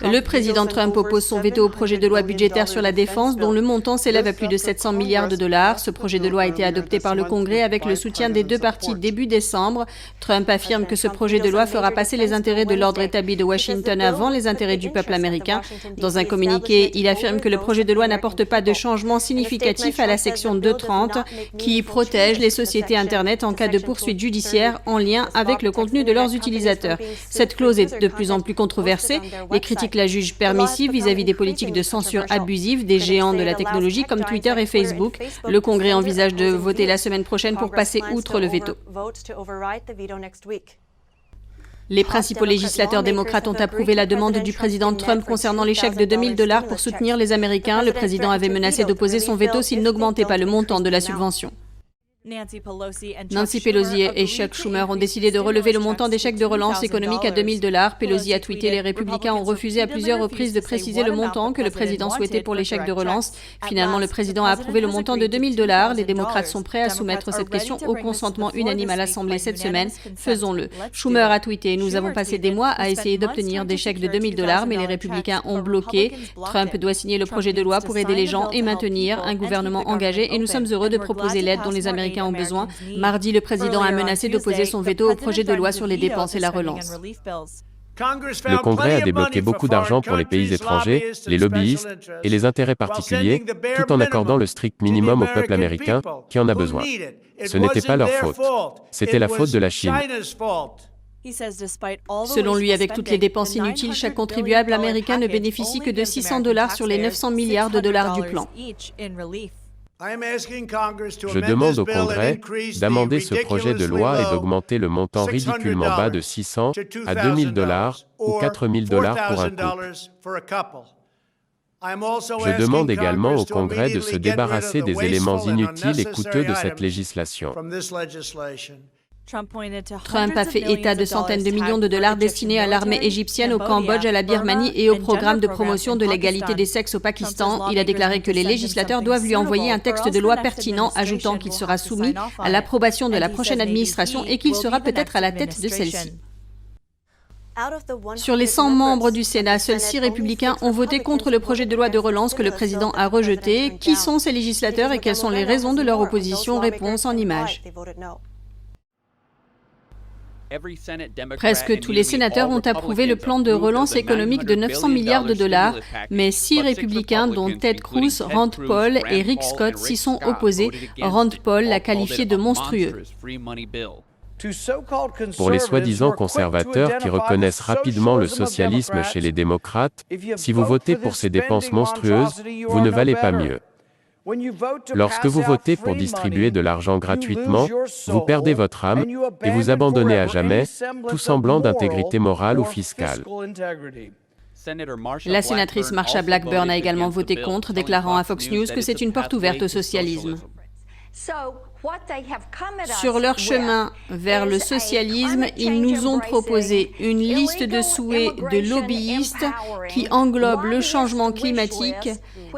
Le président Trump oppose son veto au projet de loi budgétaire sur la défense, dont le montant s'élève à plus de 700 milliards de dollars. Ce projet de loi a été adopté par le Congrès avec le soutien des deux partis début décembre. Trump affirme que ce projet de loi fera passer les intérêts de l'ordre établi de Washington avant les intérêts du peuple américain. Dans un communiqué, il affirme que le projet de loi n'apporte pas de changement significatif à la section 230 qui protège les sociétés Internet en cas de poursuite judiciaire en lien avec le contenu de leurs utilisateurs. Cette clause est de plus en plus controversée. Les critiques la jugent permissive vis-à-vis des politiques de censure abusive des géants de la technologie comme Twitter et Facebook. Le Congrès envisage de voter la semaine prochaine pour passer outre le veto. Les principaux législateurs démocrates ont approuvé la demande du président Trump concernant les chèques de 2 000 $ pour soutenir les Américains. Le président avait menacé d'opposer son veto s'il n'augmentait pas le montant de la subvention. Nancy Pelosi et Chuck Schumer ont décidé de relever le montant des chèques de relance économique à 2 000 $. Pelosi a tweeté « Les républicains ont refusé à plusieurs reprises de préciser le montant que le président souhaitait pour les chèques de relance. Finalement, le président a approuvé le montant de 2 000 $. Les démocrates sont prêts à soumettre cette question au consentement unanime à l'Assemblée cette semaine. Faisons-le. » Schumer a tweeté « Nous avons passé des mois à essayer d'obtenir des chèques de 2 000 $, mais les républicains ont bloqué. Trump doit signer le projet de loi pour aider les gens et maintenir un gouvernement engagé et nous sommes heureux de proposer l'aide dont les Américains ont besoin. » Mardi, le président a menacé d'opposer son veto au projet de loi sur les dépenses et la relance. Le Congrès a débloqué beaucoup d'argent pour les pays étrangers, les lobbyistes et les intérêts particuliers, tout en accordant le strict minimum au peuple américain qui en a besoin. Ce n'était pas leur faute. C'était la faute de la Chine. Selon lui, avec toutes les dépenses inutiles, chaque contribuable américain ne bénéficie que de 600 $ sur les 900 milliards de dollars du plan. Je demande au Congrès d'amender ce projet de loi et d'augmenter le montant ridiculement bas de 600 à 2 000 $ ou 4 000 $ pour un couple. Je demande également au Congrès de se débarrasser des éléments inutiles et coûteux de cette législation. Trump a fait état de centaines de millions de dollars destinés à l'armée égyptienne, au Cambodge, à la Birmanie et au programme de promotion de l'égalité des sexes au Pakistan. Il a déclaré que les législateurs doivent lui envoyer un texte de loi pertinent, ajoutant qu'il sera soumis à l'approbation de la prochaine administration et qu'il sera peut-être à la tête de celle-ci. Sur les 100 membres du Sénat, seuls 6 républicains ont voté contre le projet de loi de relance que le président a rejeté. Qui sont ces législateurs et quelles sont les raisons de leur opposition? Réponse en images. Presque tous les sénateurs ont approuvé le plan de relance économique de 900 milliards de dollars, mais 6 républicains, dont Ted Cruz, Rand Paul et Rick Scott, s'y sont opposés. Rand Paul l'a qualifié de monstrueux. Pour les soi-disant conservateurs qui reconnaissent rapidement le socialisme chez les démocrates, si vous votez pour ces dépenses monstrueuses, vous ne valez pas mieux. Lorsque vous votez pour distribuer de l'argent gratuitement, vous perdez votre âme et vous abandonnez à jamais tout semblant d'intégrité morale ou fiscale. La sénatrice Marsha Blackburn a également voté contre, déclarant à Fox News que c'est une porte ouverte au socialisme. Sur leur chemin vers le socialisme, ils nous ont proposé une liste de souhaits de lobbyistes qui englobe le changement climatique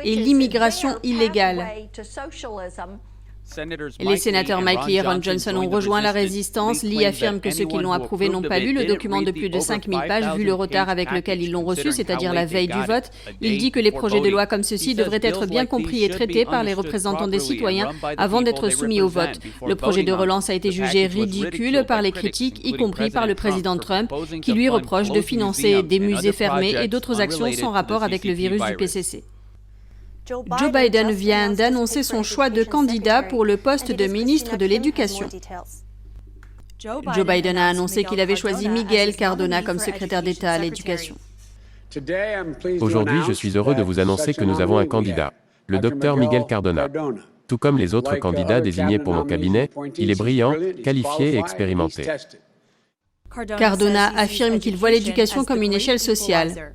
et l'immigration illégale. Les sénateurs Mike Lee et Ron Johnson ont rejoint la résistance. Lee affirme que ceux qui l'ont approuvé n'ont pas lu le document de plus de 5000 pages, vu le retard avec lequel ils l'ont reçu, c'est-à-dire la veille du vote. Il dit que les projets de loi comme ceux-ci devraient être bien compris et traités par les représentants des citoyens avant d'être soumis au vote. Le projet de relance a été jugé ridicule par les critiques, y compris par le président Trump, qui lui reproche de financer des musées fermés et d'autres actions sans rapport avec le virus du PCC. Joe Biden vient d'annoncer son choix de candidat pour le poste de ministre de l'Éducation. Joe Biden a annoncé qu'il avait choisi Miguel Cardona comme secrétaire d'État à l'Éducation. Aujourd'hui, je suis heureux de vous annoncer que nous avons un candidat, le Dr Miguel Cardona. Tout comme les autres candidats désignés pour mon cabinet, il est brillant, qualifié et expérimenté. Cardona affirme qu'il voit l'éducation comme une échelle sociale.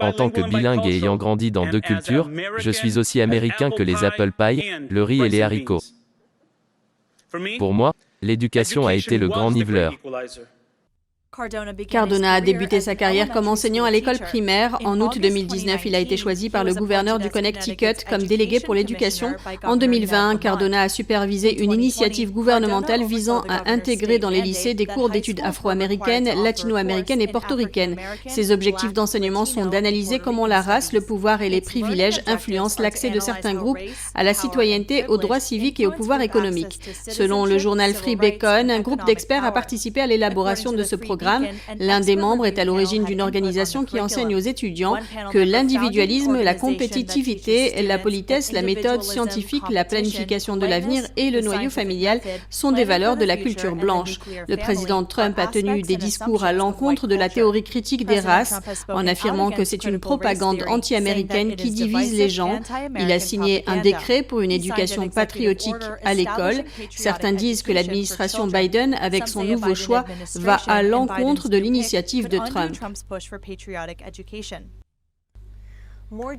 En tant que bilingue et ayant grandi dans 2 cultures, je suis aussi américain que les apple pie, le riz et les haricots. Pour moi, l'éducation a été le grand niveleur. Cardona a débuté sa carrière comme enseignant à l'école primaire. En août 2019, il a été choisi par le gouverneur du Connecticut comme délégué pour l'éducation. En 2020, Cardona a supervisé une initiative gouvernementale visant à intégrer dans les lycées des cours d'études afro-américaines, latino-américaines et portoricaines. Ses objectifs d'enseignement sont d'analyser comment la race, le pouvoir et les privilèges influencent l'accès de certains groupes à la citoyenneté, aux droits civiques et au pouvoir économique. Selon le journal Free Bacon, un groupe d'experts a participé à l'élaboration de ce programme. L'un des membres est à l'origine d'une organisation qui enseigne aux étudiants que l'individualisme, la compétitivité, la politesse, la méthode scientifique, la planification de l'avenir et le noyau familial sont des valeurs de la culture blanche. Le président Trump a tenu des discours à l'encontre de la théorie critique des races, en affirmant que c'est une propagande anti-américaine qui divise les gens. Il a signé un décret pour une éducation patriotique à l'école. Certains disent que l'administration Biden, avec son nouveau choix, va à l'encontre de l'initiative de Trump.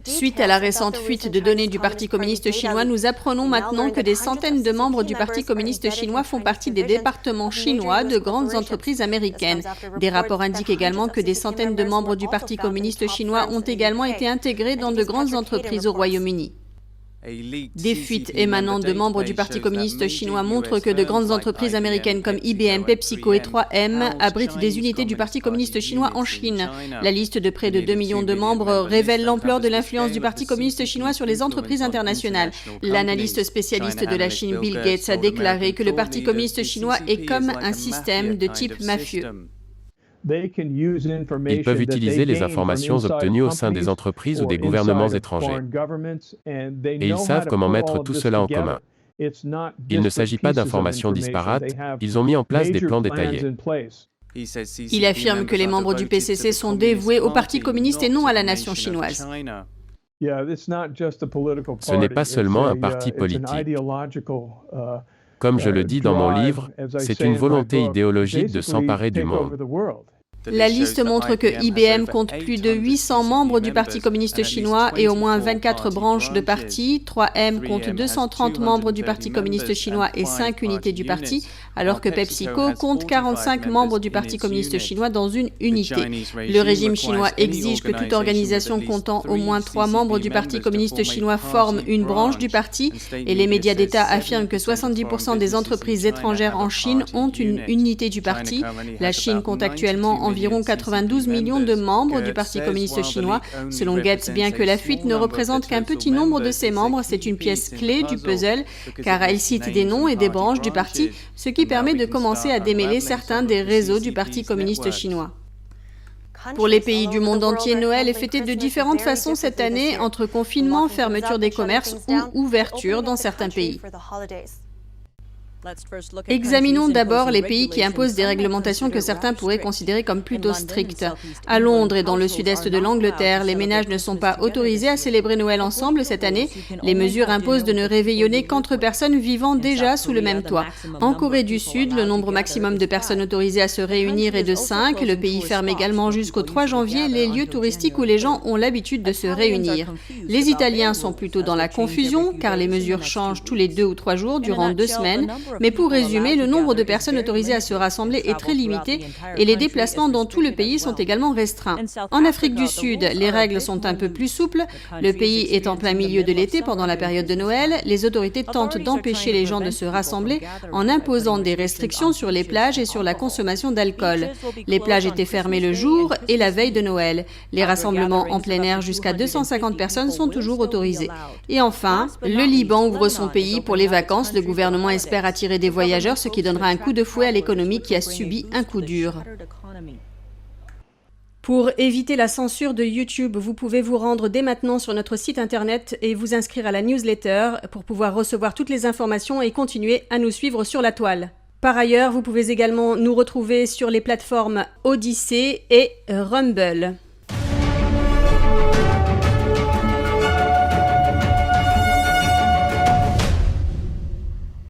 Suite à la récente fuite de données du Parti communiste chinois, nous apprenons maintenant que des centaines de membres du Parti communiste chinois font partie des départements chinois de grandes entreprises américaines. Des rapports indiquent également que des centaines de membres du Parti communiste chinois ont également été intégrés dans de grandes entreprises au Royaume-Uni. Des fuites émanant de membres du Parti communiste chinois montrent que de grandes entreprises américaines comme IBM, PepsiCo et 3M abritent des unités du Parti communiste chinois en Chine. La liste de près de 2 millions de membres révèle l'ampleur de l'influence du Parti communiste chinois sur les entreprises internationales. L'analyste spécialiste de la Chine Bill Gates a déclaré que le Parti communiste chinois est comme un système de type mafieux. Ils peuvent utiliser les informations obtenues au sein des entreprises ou des gouvernements étrangers. Et ils savent comment mettre tout cela en commun. Il ne s'agit pas d'informations disparates, ils ont mis en place des plans détaillés. Il affirme que les membres du PCC sont dévoués au Parti communiste et non à la nation chinoise. Ce n'est pas seulement un parti politique. Comme je le dis dans mon livre, c'est une volonté idéologique de s'emparer du monde. La liste montre que IBM compte plus de 800 membres du Parti communiste chinois et au moins 24 branches de parti. 3M compte 230 membres du Parti communiste chinois et 5 unités du parti, alors que PepsiCo compte 45 membres du Parti communiste chinois dans une unité. Le régime chinois exige que toute organisation comptant au moins 3 membres du Parti communiste chinois forme une branche du parti, et les médias d'État affirment que 70% des entreprises étrangères en Chine ont une unité du parti. La Chine compte actuellement environ 92 millions de membres du Parti communiste chinois. Selon Gates, bien que la fuite ne représente qu'un petit nombre de ses membres, c'est une pièce clé du puzzle, car elle cite des noms et des branches du parti, ce qui permet de commencer à démêler certains des réseaux du Parti communiste chinois. Pour les pays du monde entier, Noël est fêté de différentes façons cette année, entre confinement, fermeture des commerces ou ouverture dans certains pays. Examinons d'abord les pays qui imposent des réglementations que certains pourraient considérer comme plutôt strictes. À Londres et dans le sud-est de l'Angleterre, les ménages ne sont pas autorisés à célébrer Noël ensemble cette année. Les mesures imposent de ne réveillonner qu'entre personnes vivant déjà sous le même toit. En Corée du Sud, le nombre maximum de personnes autorisées à se réunir est de 5. Le pays ferme également jusqu'au 3 janvier les lieux touristiques où les gens ont l'habitude de se réunir. Les Italiens sont plutôt dans la confusion, car les mesures changent tous les 2 ou 3 jours durant 2 semaines. Mais pour résumer, le nombre de personnes autorisées à se rassembler est très limité et les déplacements dans tout le pays sont également restreints. En Afrique du Sud, les règles sont un peu plus souples. Le pays est en plein milieu de l'été pendant la période de Noël. Les autorités tentent d'empêcher les gens de se rassembler en imposant des restrictions sur les plages et sur la consommation d'alcool. Les plages étaient fermées le jour et la veille de Noël. Les rassemblements en plein air jusqu'à 250 personnes sont toujours autorisés. Et enfin, le Liban ouvre son pays pour les vacances. Le gouvernement espère attirer des voyageurs, ce qui donnera un coup de fouet à l'économie qui a subi un coup dur. Pour éviter la censure de YouTube, vous pouvez vous rendre dès maintenant sur notre site internet et vous inscrire à la newsletter pour pouvoir recevoir toutes les informations et continuer à nous suivre sur la toile. Par ailleurs, vous pouvez également nous retrouver sur les plateformes Odyssey et Rumble.